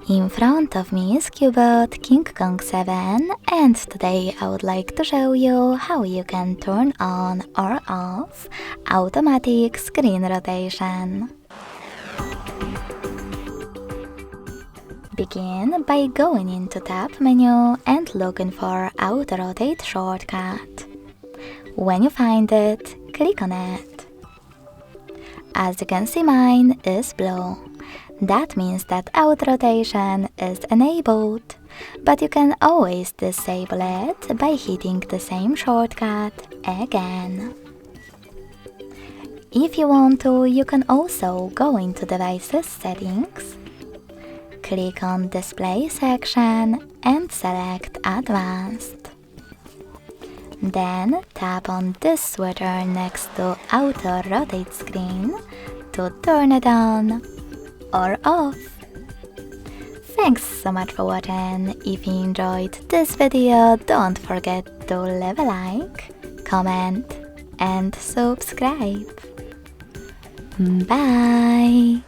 In front of me is CUBOT King Kong 7, and today I would like to show you how you can turn on or off automatic screen rotation. Begin by going into Tab menu and looking for Auto Rotate shortcut. When you find it, click on it. As you can see, mine is blue. That means that auto rotation is enabled, but you can always disable it by hitting the same shortcut again. If you want to, you can also go into Devices Settings, click on Display section and select Advanced. Then tap on this switcher next to Auto Rotate Screen to turn it on or off. Thanks so much for watching. If you enjoyed this video, don't forget to leave a like, comment and subscribe. Bye!